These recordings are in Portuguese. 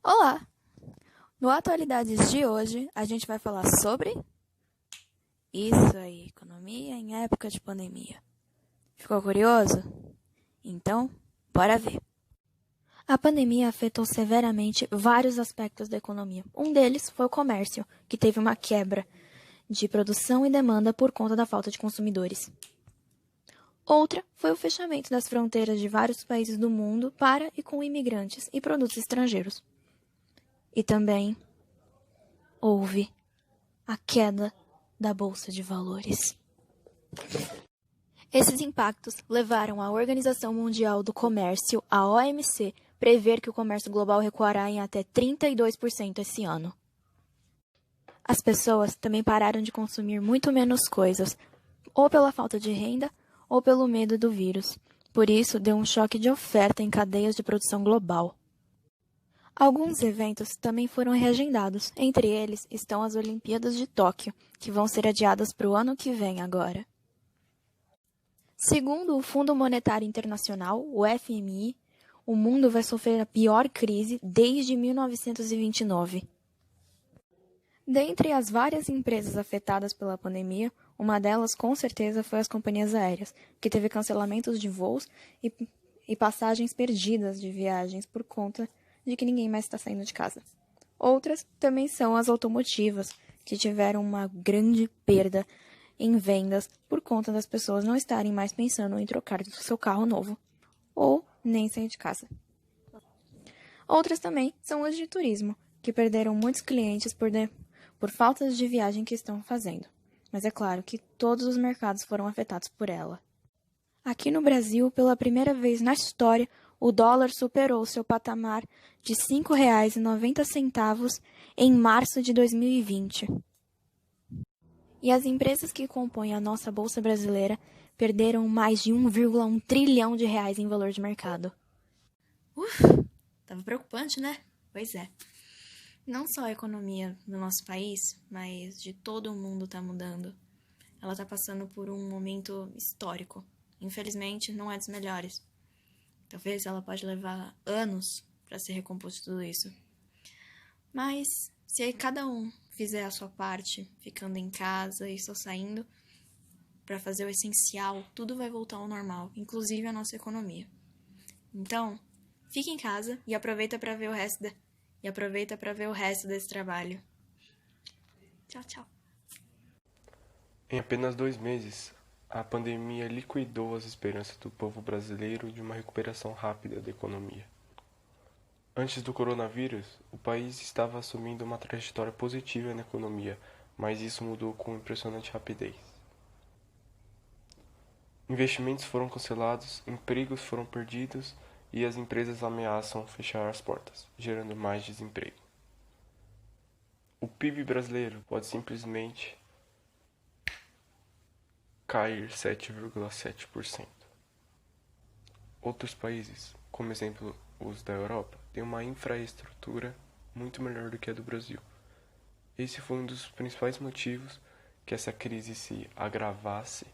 Olá! No Atualidades de hoje, a gente vai falar sobre isso aí, economia em época de pandemia. Ficou curioso? Então, bora ver. A pandemia afetou severamente vários aspectos da economia. Um deles foi o comércio, que teve uma quebra de produção e demanda por conta da falta de consumidores. Outra foi o fechamento das fronteiras de vários países do mundo para e com imigrantes e produtos estrangeiros. E também houve a queda da Bolsa de Valores. Esses impactos levaram a Organização Mundial do Comércio, a OMC, prever que o comércio global recuará em até 32% esse ano. As pessoas também pararam de consumir muito menos coisas, ou pela falta de renda, ou pelo medo do vírus. Por isso, deu um choque de oferta em cadeias de produção global. Alguns eventos também foram reagendados. Entre eles estão as Olimpíadas de Tóquio, que vão ser adiadas para o ano que vem agora. Segundo o Fundo Monetário Internacional, o FMI, o mundo vai sofrer a pior crise desde 1929. Dentre as várias empresas afetadas pela pandemia, uma delas com certeza foi as companhias aéreas, que teve cancelamentos de voos e passagens perdidas de viagens por conta de que ninguém mais está saindo de casa. Outras também são as automotivas, que tiveram uma grande perda em vendas por conta das pessoas não estarem mais pensando em trocar o seu carro novo, ou nem sair de casa. Outras também são as de turismo, que perderam muitos clientes por faltas de viagem que estão fazendo. Mas é claro que todos os mercados foram afetados por ela. Aqui no Brasil, pela primeira vez na história, o dólar superou seu patamar de R$ 5,90 em março de 2020. E as empresas que compõem a nossa Bolsa Brasileira perderam mais de 1,1 trilhão de reais em valor de mercado. Tava preocupante, né? Pois é. Não só a economia do nosso país, mas de todo o mundo está mudando. Ela está passando por um momento histórico. Infelizmente, não é dos melhores. Talvez ela pode levar anos para se recompor de tudo isso. Mas se cada um fizer a sua parte, ficando em casa e só saindo para fazer o essencial, tudo vai voltar ao normal, inclusive a nossa economia. Então, fique em casa e aproveita para ver o resto desse trabalho. Tchau, tchau. Em apenas 2 meses, a pandemia liquidou as esperanças do povo brasileiro de uma recuperação rápida da economia. Antes do coronavírus, o país estava assumindo uma trajetória positiva na economia, mas isso mudou com impressionante rapidez. Investimentos foram cancelados, empregos foram perdidos e as empresas ameaçam fechar as portas, gerando mais desemprego. O PIB brasileiro pode simplesmente cair 7,7%. Outros países, como exemplo os da Europa, têm uma infraestrutura muito melhor do que a do Brasil. Esse foi um dos principais motivos que essa crise se agravasse,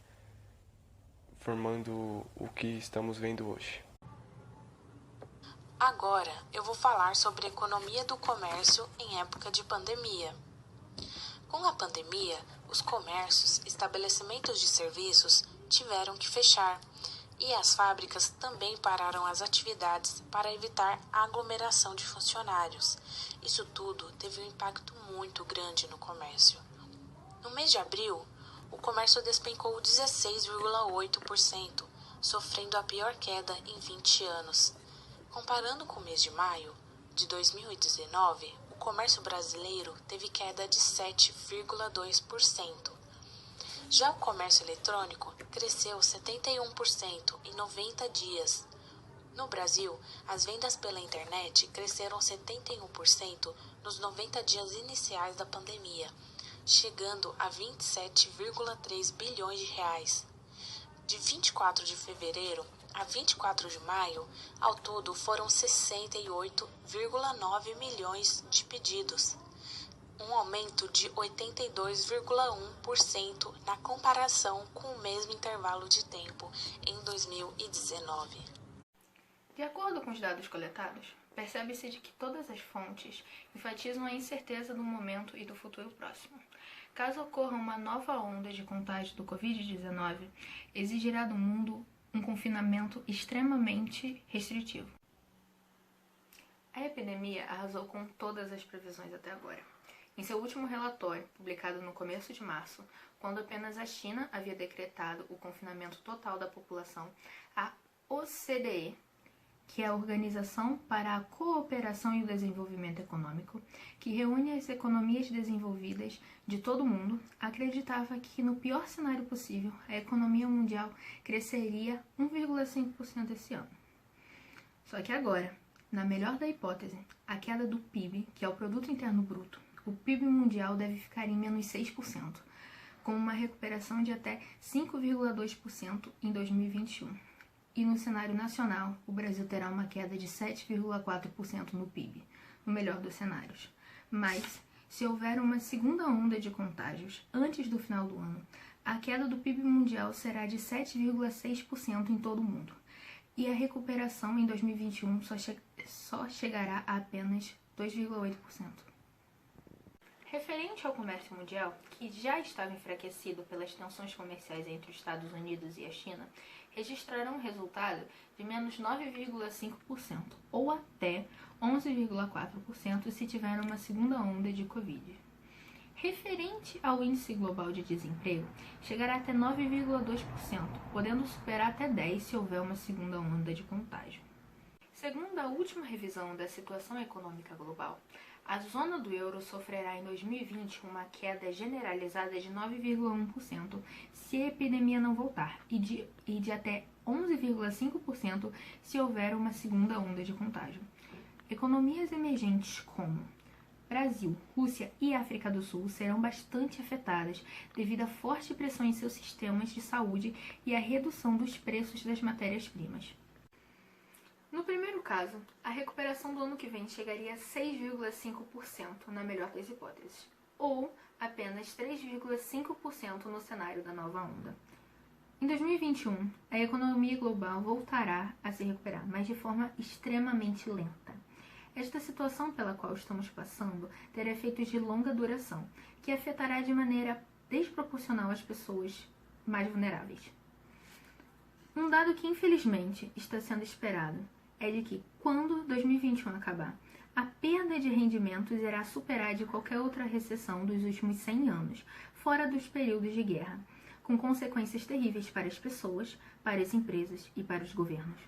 formando o que estamos vendo hoje. Agora eu vou falar sobre a economia do comércio em época de pandemia. Com a pandemia, os comércios, estabelecimentos de serviços tiveram que fechar e as fábricas também pararam as atividades para evitar a aglomeração de funcionários. Isso tudo teve um impacto muito grande no comércio. No mês de abril, o comércio despencou 16,8%, sofrendo a pior queda em 20 anos. Comparando com o mês de maio de 2019, o comércio brasileiro teve queda de 7,2%. Já o comércio eletrônico cresceu 71% em 90 dias. No Brasil, as vendas pela internet cresceram 71% nos 90 dias iniciais da pandemia, chegando a 27,3 bilhões de reais. De 24 de fevereiro a 24 de maio, ao todo foram 68,9 milhões de pedidos, um aumento de 82,1% na comparação com o mesmo intervalo de tempo em 2019. De acordo com os dados coletados, Percebe-se de que todas as fontes enfatizam a incerteza do momento e do futuro próximo. Caso ocorra uma nova onda de contágio do Covid-19, exigirá do mundo um confinamento extremamente restritivo. A epidemia arrasou com todas as previsões até agora. Em seu último relatório, publicado no começo de março, quando apenas a China havia decretado o confinamento total da população, a OCDE, que é a Organização para a Cooperação e o Desenvolvimento Econômico, que reúne as economias desenvolvidas de todo o mundo, acreditava que, no pior cenário possível, a economia mundial cresceria 1,5% esse ano. Só que agora, na melhor da hipótese, a queda do PIB, que é o Produto Interno Bruto, o PIB mundial deve ficar em menos 6%, com uma recuperação de até 5,2% em 2021. E no cenário nacional, o Brasil terá uma queda de 7,4% no PIB, no melhor dos cenários. Mas, se houver uma segunda onda de contágios antes do final do ano, a queda do PIB mundial será de 7,6% em todo o mundo. E a recuperação em 2021 só chegará a apenas 2,8%. Referente ao comércio mundial, que já estava enfraquecido pelas tensões comerciais entre os Estados Unidos e a China, registrarão um resultado de menos 9,5%, ou até 11,4% se tiver uma segunda onda de Covid. Referente ao índice global de desemprego, chegará até 9,2%, podendo superar até 10% se houver uma segunda onda de contágio. Segundo a última revisão da situação econômica global, a zona do euro sofrerá em 2020 uma queda generalizada de 9,1% se a epidemia não voltar e de até 11,5% se houver uma segunda onda de contágio. Economias emergentes como Brasil, Rússia e África do Sul serão bastante afetadas devido à forte pressão em seus sistemas de saúde e à redução dos preços das matérias-primas. No primeiro caso, a recuperação do ano que vem chegaria a 6,5% na melhor das hipóteses, ou apenas 3,5% no cenário da nova onda. Em 2021, a economia global voltará a se recuperar, mas de forma extremamente lenta. Esta situação pela qual estamos passando terá efeitos de longa duração, que afetará de maneira desproporcional as pessoas mais vulneráveis. Um dado que infelizmente está sendo esperado é de que, quando 2021 acabar, a perda de rendimentos irá superar de qualquer outra recessão dos últimos 100 anos, fora dos períodos de guerra, com consequências terríveis para as pessoas, para as empresas e para os governos.